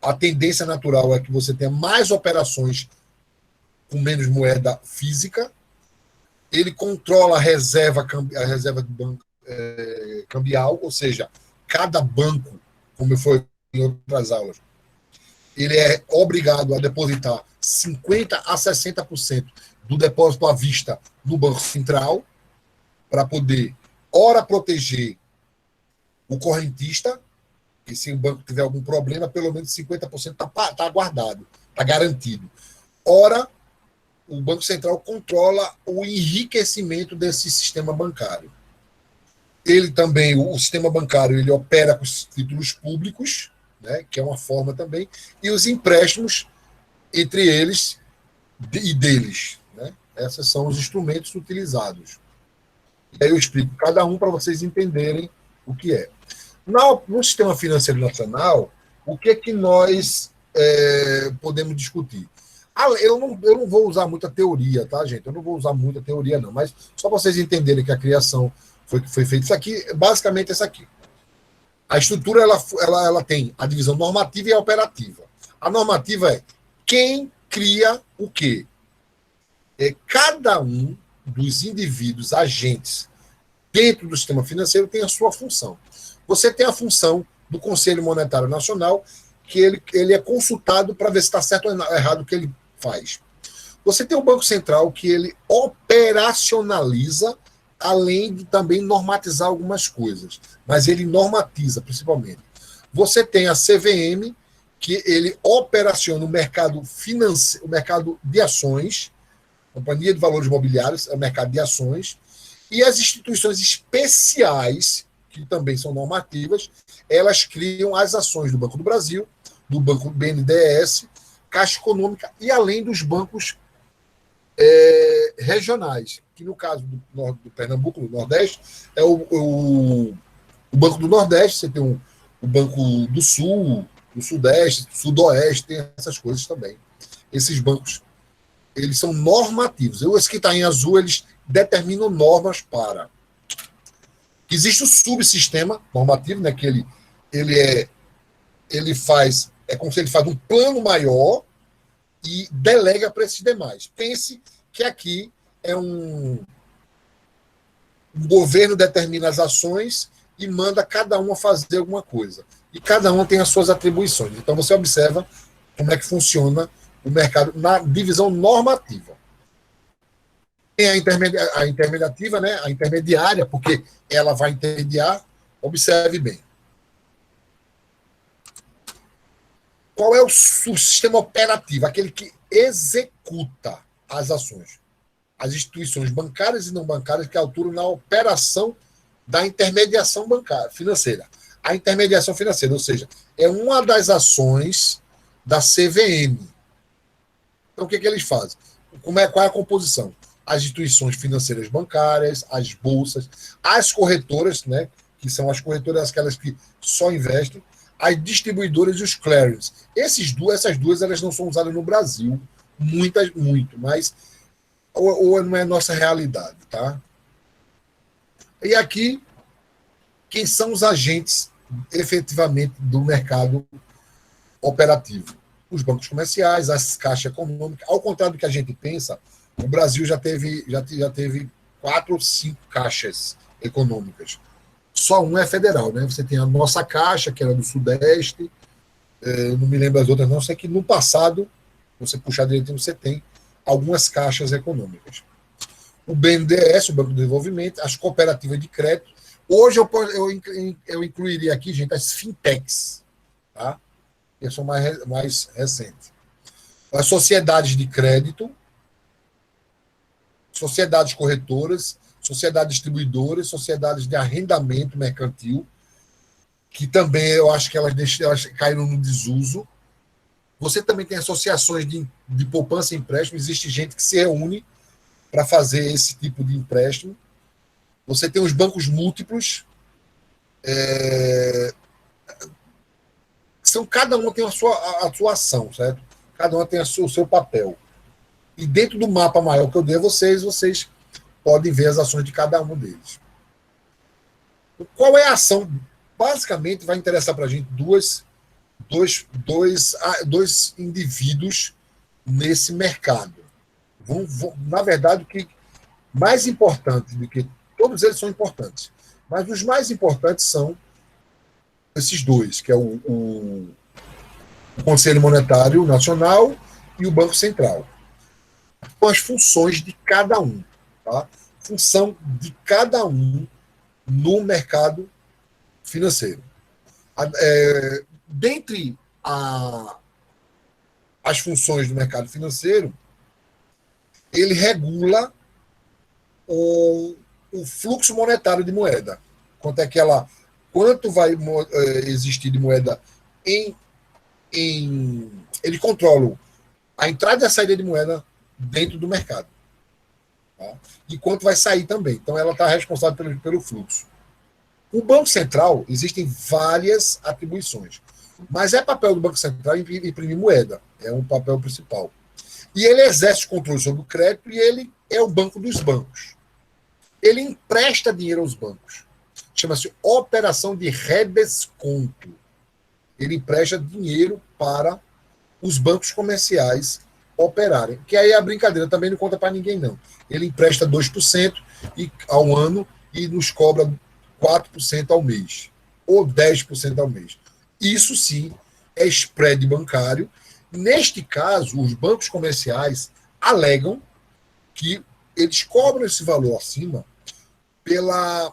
a tendência natural é que você tenha mais operações com menos moeda física. Ele controla a reserva do banco cambial, ou seja, cada banco, como foi em outras aulas, ele é obrigado a depositar 50% a 60% do depósito à vista no Banco Central para poder, ora, proteger o correntista, e se o banco tiver algum problema, pelo menos 50% está guardado, está garantido. Ora, o Banco Central controla o enriquecimento desse sistema bancário. Ele também, o sistema bancário, ele opera com os títulos públicos, né, que é uma forma também, e os empréstimos entre eles e deles. Né? Esses são os instrumentos utilizados. E aí eu explico cada um para vocês entenderem o que é. No sistema financeiro nacional, o que é que nós podemos discutir? Eu não vou usar muita teoria, tá, gente? Eu não vou usar muita teoria, não, mas só para vocês entenderem que a criação foi feita. Isso aqui, basicamente, essa aqui. A estrutura ela tem a divisão normativa e a operativa. A normativa é quem cria o quê? Cada um dos indivíduos, agentes, dentro do sistema financeiro tem a sua função. Você tem a função do Conselho Monetário Nacional, que ele é consultado para ver se está certo ou errado o que ele faz. Você tem o Banco Central, que ele operacionaliza, além de também normatizar algumas coisas. Mas ele normatiza, principalmente. Você tem a CVM, que ele operaciona o mercado financeiro, o mercado de ações, Companhia de Valores Mobiliários, é o mercado de ações, e as instituições especiais, que também são normativas, elas criam as ações do Banco do Brasil, do Banco BNDES, Caixa Econômica, e além dos bancos regionais, que no caso do Pernambuco, do Nordeste, é o Banco do Nordeste, você tem o Banco do Sul, do Sudeste, do Sudoeste, tem essas coisas também. Esses bancos, eles são normativos. Esse que está em azul, eles determinam normas para... Existe o subsistema normativo, né, que ele faz... É como se ele faz um plano maior e delega para esses demais. Pense que aqui é um governo determina as ações e manda cada um a fazer alguma coisa. E cada um tem as suas atribuições. Então você observa como é que funciona o mercado na divisão normativa. Tem a intermediativa, né? A intermediária, porque ela vai intermediar. Observe bem. Qual é o sistema operativo? Aquele que executa as ações. As instituições bancárias e não bancárias que atuam na operação da intermediação bancária, financeira. A intermediação financeira, ou seja, é uma das ações da CVM. Então, o que eles fazem? Qual é a composição? As instituições financeiras bancárias, as bolsas, as corretoras, né, que são as corretoras aquelas que só investem, as distribuidoras e os clearings. Essas duas elas não são usadas no Brasil, muito, mas ou não é nossa realidade, tá? E aqui, quem são os agentes efetivamente do mercado operativo? Os bancos comerciais, as caixas econômicas. Ao contrário do que a gente pensa, o Brasil já teve 4 ou 5 caixas econômicas. Só um é federal, né? Você tem a nossa caixa, que era do Sudeste, eu não me lembro as outras, não. Sei que no passado, você puxar direitinho, você tem algumas caixas econômicas. O BNDES, o Banco de Desenvolvimento, as cooperativas de crédito. Hoje eu incluiria aqui, gente, as fintechs, tá? Que são mais recentes. As sociedades de crédito, sociedades corretoras, sociedades distribuidoras, sociedades de arrendamento mercantil, que também eu acho que elas caíram no desuso. Você também tem associações de poupança e empréstimo, existe gente que se reúne para fazer esse tipo de empréstimo. Você tem os bancos múltiplos, cada um tem a sua ação, certo? Cada um tem o seu papel. E dentro do mapa maior que eu dei a vocês, vocês podem ver as ações de cada um deles. Qual é a ação? Basicamente, vai interessar para a gente dois indivíduos nesse mercado. Na verdade, o que mais importante do que todos eles são importantes, mas os mais importantes são esses dois, que é o Conselho Monetário Nacional e o Banco Central. Com as funções de cada um, tá? Função de cada um no mercado financeiro. Dentre as funções do mercado financeiro, ele regula o fluxo monetário de moeda. Quanto vai existir de moeda ele controla a entrada e a saída de moeda dentro do mercado. Tá? E quanto vai sair também. Então, ela está responsável pelo fluxo. O Banco Central, existem várias atribuições. Mas é papel do Banco Central imprimir moeda. É um papel principal. E ele exerce controle sobre o crédito e ele é o banco dos bancos. Ele empresta dinheiro aos bancos. Chama-se operação de redesconto. Ele empresta dinheiro para os bancos comerciais operarem. Que aí a brincadeira também não conta para ninguém, não. Ele empresta 2% ao ano e nos cobra 4% ao mês. Ou 10% ao mês. Isso sim é spread bancário. Neste caso, os bancos comerciais alegam que eles cobram esse valor acima pela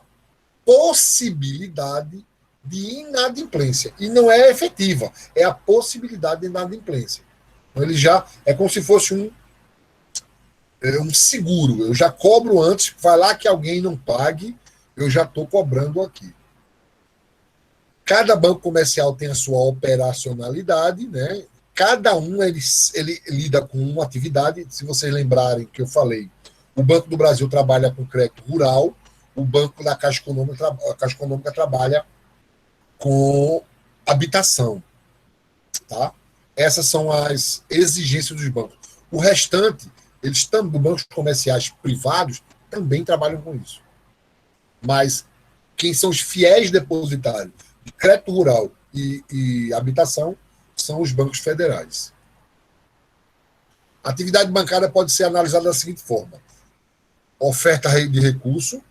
possibilidade de inadimplência. E não é efetiva, é a possibilidade de inadimplência. Então, ele já é como se fosse um seguro. Eu já cobro antes, vai lá que alguém não pague, eu já estou cobrando aqui. Cada banco comercial tem a sua operacionalidade, né? Cada um ele lida com uma atividade. Se vocês lembrarem que eu falei, o Banco do Brasil trabalha com crédito rural, o Banco da Caixa Econômica trabalha com habitação. Tá? Essas são as exigências dos bancos. O restante, os bancos comerciais privados também trabalham com isso. Mas quem são os fiéis depositários de crédito rural e habitação são os bancos federais. A atividade bancária pode ser analisada da seguinte forma: oferta de recurso,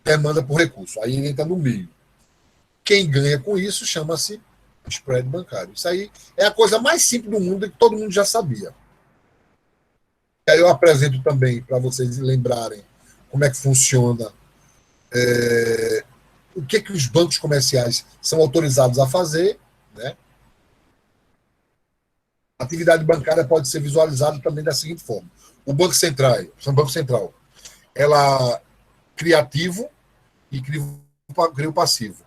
demanda por recurso. Aí ele entra no meio. Quem ganha com isso chama-se spread bancário. Isso aí é a coisa mais simples do mundo e que todo mundo já sabia. E aí eu apresento também para vocês lembrarem como é que funciona o que os bancos comerciais são autorizados a fazer, né? A atividade bancária pode ser visualizada também da seguinte forma: o Banco Central, ela cria ativo e cria o passivo.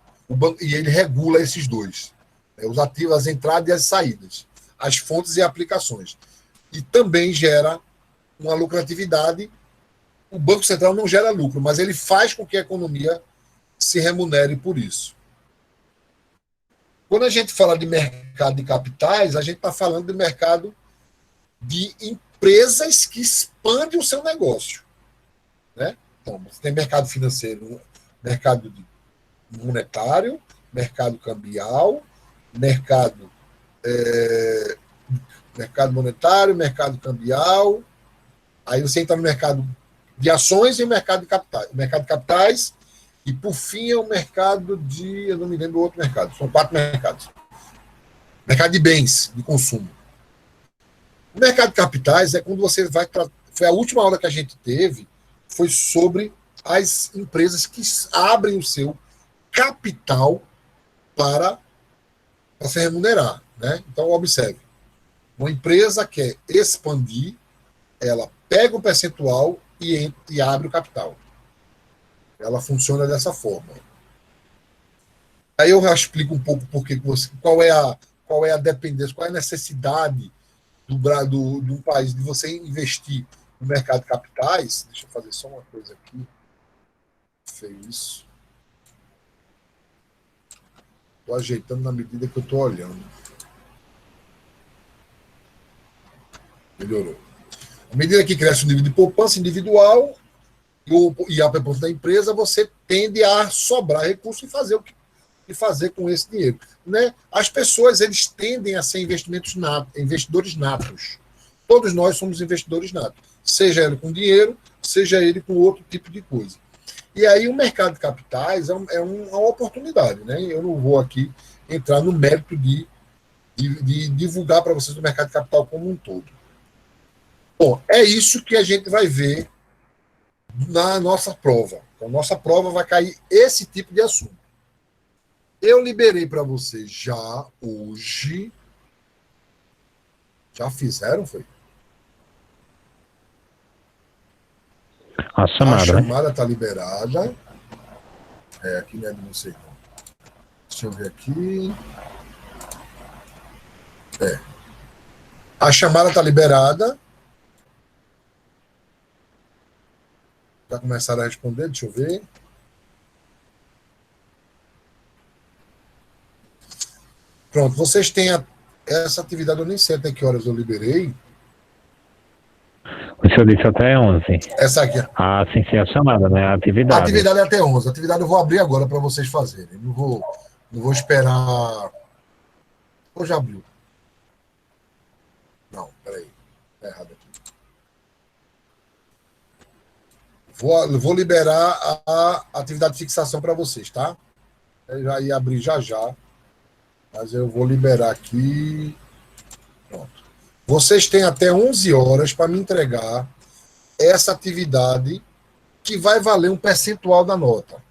E ele regula esses dois: os ativos, as entradas e as saídas, as fontes e aplicações. E também gera uma lucratividade. O Banco Central não gera lucro, mas ele faz com que a economia se remunere por isso. Quando a gente fala de mercado de capitais, a gente está falando de mercado de empresas que expandem o seu negócio. Né? Então, você tem mercado financeiro, mercado monetário, mercado cambial, mercado monetário, mercado cambial. Aí você entra no mercado de ações e o mercado de capitais. O mercado de capitais. E, por fim, é o mercado de... Eu não me lembro do outro mercado. São 4 mercados. Mercado de bens, de consumo. O mercado de capitais é quando você vai... Foi a última aula que a gente teve, foi sobre as empresas que abrem o seu capital para se remunerar. Né? Então, observe. Uma empresa quer expandir, ela pega o percentual e abre o capital. Ela funciona dessa forma. Aí eu já explico um pouco qual é a dependência, qual é a necessidade de um país de você investir no mercado de capitais. Deixa eu fazer só uma coisa aqui. Feio isso. Estou ajeitando na medida que eu estou olhando. Melhorou. À medida que cresce o nível de poupança individual e a poupança da empresa, você tende a sobrar recurso e fazer com esse dinheiro. Né? As pessoas, eles tendem a ser investidores natos. Todos nós somos investidores natos. Seja ele com dinheiro, seja ele com outro tipo de coisa. E aí o mercado de capitais é uma oportunidade. Né? Eu não vou aqui entrar no mérito de divulgar para vocês o mercado de capital como um todo. Bom, é isso que a gente vai ver na nossa prova. Então, nossa prova vai cair esse tipo de assunto. Eu liberei para vocês já hoje. Já fizeram, foi? A A chamada, né? chamada está liberada. Aqui não é de vocês, não. Deixa eu ver aqui. A chamada está liberada. Já começaram a responder, deixa eu ver. Pronto, vocês têm essa atividade, eu nem sei até que horas eu liberei. O senhor disse até 11. Essa aqui. Ah, sim, sim, a chamada, né? A A atividade. atividade é até 11. A atividade eu vou abrir agora para vocês fazerem. Não vou esperar. Ou já abriu? Não, peraí. Está errado aqui. Vou liberar a atividade de fixação para vocês, tá? Eu já ia abrir já. Mas eu vou liberar aqui. Pronto. Vocês têm até 11 horas para me entregar essa atividade que vai valer um percentual da nota.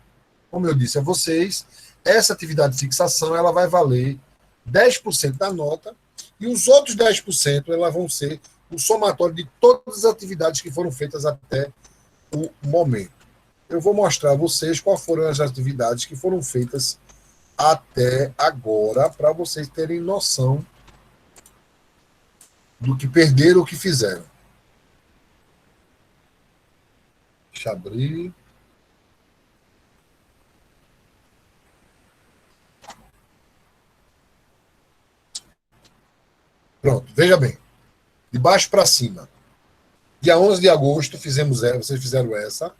Como eu disse a vocês, essa atividade de fixação ela vai valer 10% da nota e os outros 10% elas vão ser o somatório de todas as atividades que foram feitas até o momento. Eu vou mostrar a vocês quais foram as atividades que foram feitas até agora, para vocês terem noção do que perderam ou que fizeram. Deixa eu abrir. Pronto, veja bem. De baixo para cima. Dia 11 de agosto vocês fizeram essa.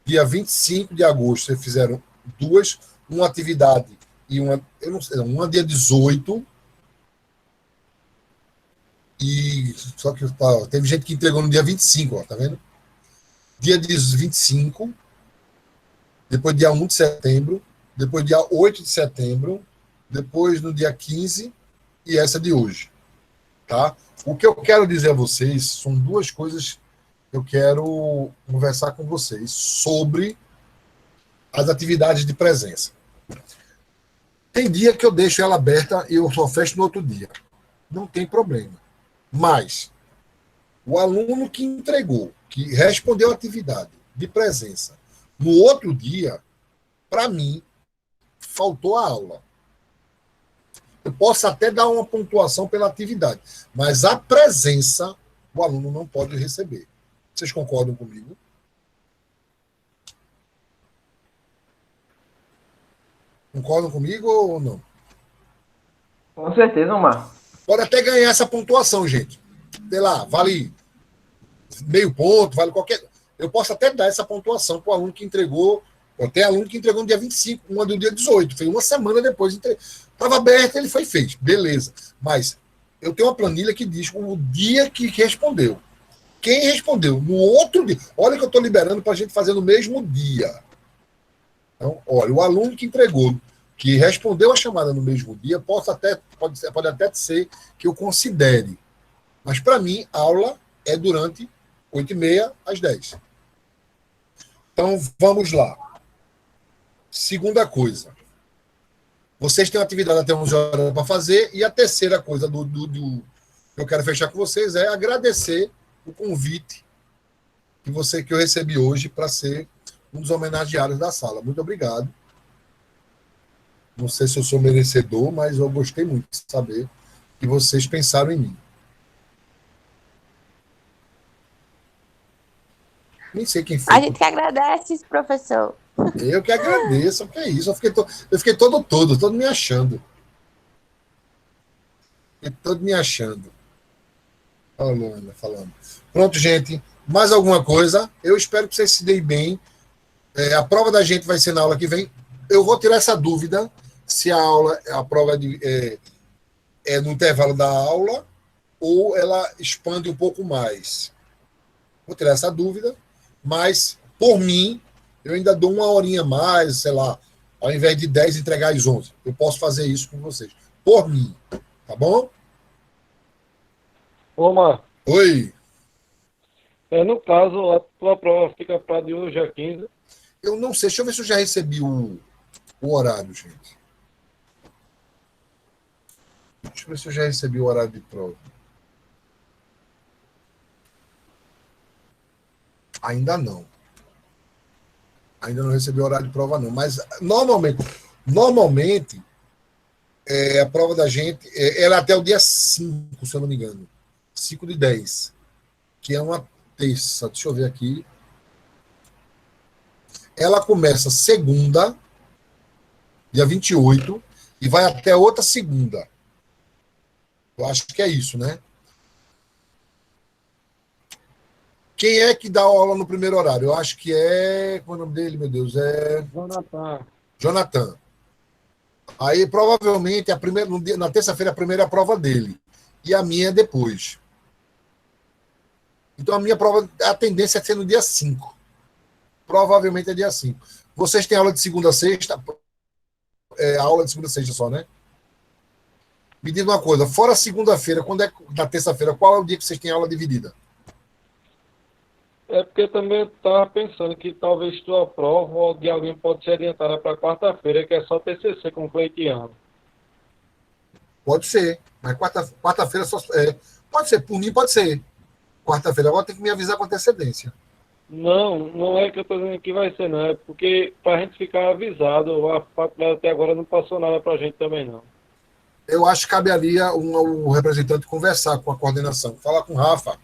Dia 25 de agosto vocês fizeram duas, uma atividade e eu não sei, uma dia 18. E só que teve gente que entregou no dia 25, ó, tá vendo? Dia 25, depois dia 1 de setembro, depois dia 8 de setembro, depois no dia 15 e essa de hoje, tá? O que eu quero dizer a vocês são duas coisas que eu quero conversar com vocês sobre as atividades de presença. Tem dia que eu deixo ela aberta e eu só fecho no outro dia. Não tem problema. Mas o aluno que entregou, que respondeu a atividade de presença no outro dia, para mim, faltou a aula. Eu posso até dar uma pontuação pela atividade, mas a presença o aluno não pode receber. Vocês concordam comigo? Concordam comigo ou não? Com certeza, Omar. Pode até ganhar essa pontuação, gente. Sei lá, vale meio ponto, vale qualquer. Eu posso até dar essa pontuação para o aluno que entregou. Tem aluno que entregou no dia 25, uma do dia 18. Foi uma semana depois. Estava aberto, ele foi feito. Beleza. Mas eu tenho uma planilha que diz o dia que respondeu. Quem respondeu no outro dia. Olha que eu estou liberando para a gente fazer no mesmo dia. Então, olha, o aluno que entregou, que respondeu a chamada no mesmo dia, pode até ser que eu considere. Mas, para mim, a aula é durante 8h30 às 10. Então, vamos lá. Segunda coisa. Vocês têm uma atividade até 11 horas para fazer. E a terceira coisa que eu quero fechar com vocês é agradecer o convite que eu recebi hoje para ser um dos homenageados da sala. Muito obrigado. Não sei se eu sou merecedor, mas eu gostei muito de saber que vocês pensaram em mim. Nem sei quem foi. A gente que agradece, professor. Eu que agradeço, o que é isso? Eu fiquei todo me achando. Fiquei todo me achando. Falando. Pronto, gente. Mais alguma coisa? Eu espero que vocês se deem bem. A prova da gente vai ser na aula que vem. Eu vou tirar essa dúvida se a prova é no intervalo da aula ou ela expande um pouco mais. Vou tirar essa dúvida, mas, por mim, eu ainda dou uma horinha a mais, sei lá, ao invés de 10, entregar às 11. Eu posso fazer isso com vocês. Por mim. Tá bom? Ô, Mar, Oi. no caso, a tua prova fica para de hoje a 15. Eu não sei. Deixa eu ver se eu já recebi o horário, gente. Deixa eu ver se eu já recebi o horário de prova. Ainda não. Ainda não recebi o horário de prova, não. Mas, normalmente a prova da gente ela é até o dia 5, se eu não me engano. 5/10. Que é uma terça. Deixa eu ver aqui. Ela começa segunda, dia 28, e vai até outra segunda. Eu acho que é isso, né? Quem é que dá aula no primeiro horário? Eu acho que é... Qual é o nome dele, meu Deus? É... Jonathan. Aí, provavelmente, na terça-feira, a primeira é a prova dele. E a minha é depois. Então, a minha prova, a tendência é ser no dia 5. Provavelmente é dia 5. Vocês têm aula de segunda a sexta? Aula de segunda a sexta só, né? Me diga uma coisa. Fora segunda-feira, quando é na terça-feira, qual é o dia que vocês têm aula dividida? É porque também eu estava pensando que talvez tua prova ou de alguém pode ser adiantada para quarta-feira, que é só TCC com Cleitiano. Pode ser. Mas quarta-feira só... pode ser. Por mim, pode ser. Quarta-feira. Agora tem que me avisar com antecedência. Não é que eu estou dizendo que vai ser, não. É porque para a gente ficar avisado, a faculdade até agora não passou nada para a gente também, não. Eu acho que cabe ali o representante conversar com a coordenação. Falar com o Rafa.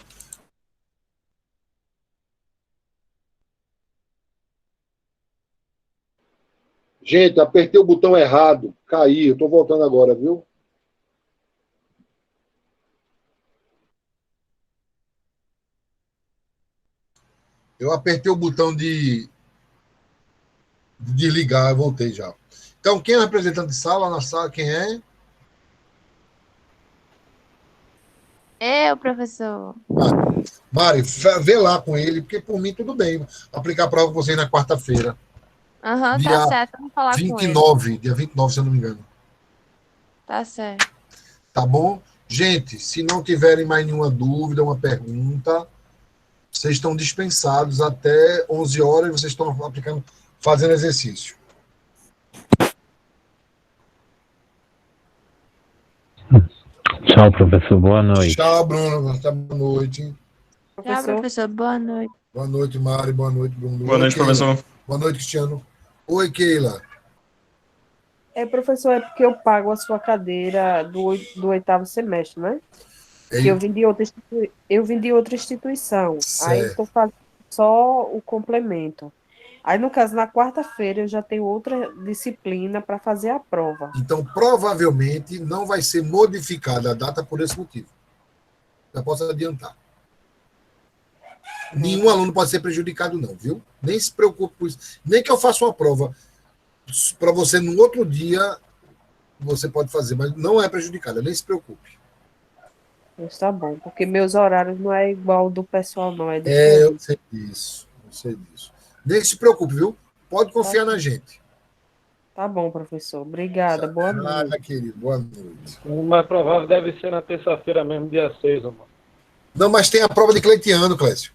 Gente, apertei o botão errado. Caí. Eu estou voltando agora, viu? Eu apertei o botão de desligar. Eu voltei já. Então, quem é o representante de sala? Na sala, quem é? Professor. Mari, vê lá com ele, porque por mim tudo bem. Aplicar a prova com vocês na quarta-feira. Aham, Dia tá certo. Vamos falar com ele. 29, dia 29, se eu não me engano. Tá certo. Tá bom? Gente, se não tiverem mais nenhuma dúvida, uma pergunta, vocês estão dispensados até 11 horas, vocês estão fazendo exercício. Tchau, professor. Boa noite. Tchau, Bruno. Boa noite. Tchau, professor. Boa noite. Boa noite, Mari. Boa noite, Bruno. Boa noite, professor. Boa noite, Cristiano. Oi, Keila. Professor, é porque eu pago a sua cadeira do 8º semestre, né? Ei. Que eu vim de outra instituição. Certo. Aí estou fazendo só o complemento. Aí, no caso, na quarta-feira, eu já tenho outra disciplina para fazer a prova. Então, provavelmente, não vai ser modificada a data por esse motivo. Já posso adiantar. Nenhum aluno pode ser prejudicado, não, viu? Nem se preocupe com isso. Nem que eu faça uma prova para você no outro dia, você pode fazer, mas não é prejudicada, nem se preocupe. Está bom, porque meus horários não é igual ao do pessoal, não. É Eu diferente. sei disso. Eu sei disso. Nem se preocupe, viu? Pode confiar na gente. Tá bom, professor. Obrigada. Boa noite. Nada, querido. Boa noite. O mais provável deve ser na terça-feira mesmo, dia 6, mano. Não, mas tem a prova de Cleitiano, Clécio.